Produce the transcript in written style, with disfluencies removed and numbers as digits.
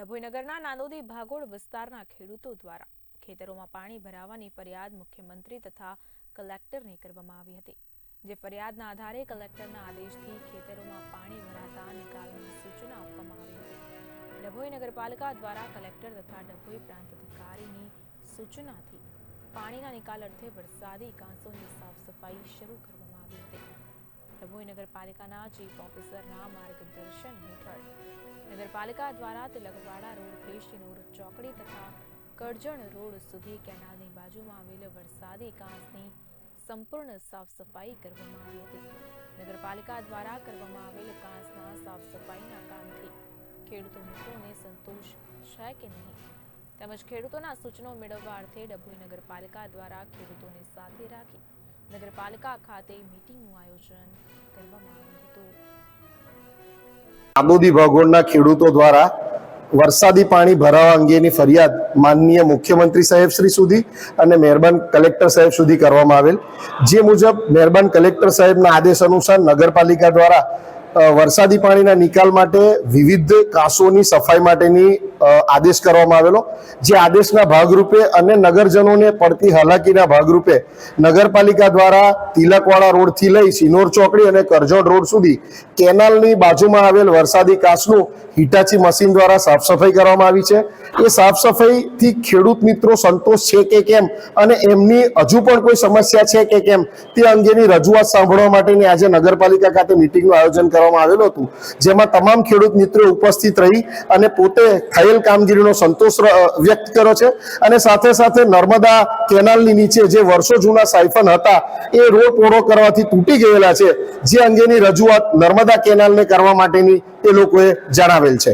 ડભોઈનગરના નાંદોદી ભાગોળ વિસ્તારના ખેડૂતો દ્વારા ખેતરોમાં પાણી ભરાવાની ફરિયાદ મુખ્યમંત્રી તથા કલેક્ટરને કરવામાં આવી હતી। જે ફરિયાદના આધારે કલેક્ટરના આદેશથી ખેતરોમાં પાણી ભરાતા નિકાલની સૂચના આપવામાં આવી હતી। ડભોઈ નગરપાલિકા દ્વારા કલેક્ટર તથા ડભોઈ પ્રાંત અધિકારીની સૂચનાથી પાણીના નિકાલ અર્થે વરસાદી કાંસોની સાફ સફાઈ શરૂ કરવામાં આવી હતી। ડભોઈ નગરપાલિકાના ચીફ ઓફિસરના માર્ગદર્શન હેઠળ નગરપાલિકા દ્વારા તિલકવાડા રોડથી શિનોર ચોકડી તથા કરજણ રોડ સુધી કેનાલની બાજુમાં આવેલ વરસાદી કાંસની સંપૂર્ણ સાફ સફાઈ કરવામાં આવી હતી। નગરપાલિકા દ્વારા કરવામાં આવેલ કાંસના સાફ સફાઈના કામથી ખેડૂતો મિત્રોને સંતોષ છે કે નહીં તેમજ ખેડૂતોના સૂચનો મેળવવા અર્થે ડભોઈ નગરપાલિકા દ્વારા ખેડૂતોને સાથે રાખી નગરપાલિકા ખાતે મીટિંગનું આયોજન કરવામાં આવ્યું હતું। નાંદોદી ભાગોળના ખેડૂતો દ્વારા વરસાદી પાણી ભરાવા અંગેની ફરિયાદ માનનીય મુખ્યમંત્રી સાહેબ શ્રી સુધી અને મહેરબાન કલેક્ટર સાહેબ સુધી કરવામાં આવેલ। જે મુજબ મહેરબાન કલેક્ટર સાહેબના આદેશ અનુસાર નગરપાલિકા દ્વારા વરસાદી પાણીના નિકાલ માટે વિવિધ કાંસોની સફાઈ માટેની આદેશ કરવામાં આવેલો। જે આદેશના ભાગરૂપે અને નગરજનોને પડતી હાલાકીના ભાગરૂપે નગરપાલિકા દ્વારા તિલકવાડા રોડથી લઈ શિનોર ચોકડી અને કરજણ રોડ સુધી કેનાલની બાજુમાં આવેલ વરસાદી કાંસનું હિટાચી મશીન દ્વારા સાફ સફાઈ કરવામાં આવી છે। એ સાફ સફાઈથી ખેડૂત મિત્રો સંતોષ છે કે કેમ અને એમની હજુ પણ કોઈ સમસ્યા છે કે કેમ તે અંગેની રજૂઆત સાંભળવા માટેની આજે નગરપાલિકા ખાતે મીટિંગનું આયોજન કરવામાં આવેલું હતું। જેમાં તમામ ખેડૂત મિત્રો ઉપસ્થિત રહી અને પોતે થયેલ કામગીરીનો સંતોષ વ્યક્ત કર્યો છે અને સાથે સાથે નર્મદા કેનાલની નીચે જે વર્ષો જૂના સાયફન હતા એ રોડ પહોળો કરવાથી તૂટી ગયેલા છે, જે અંગેની રજૂઆત નર્મદા કેનાલને કરવા માટેની એ લોકોએ જણાવેલ છે।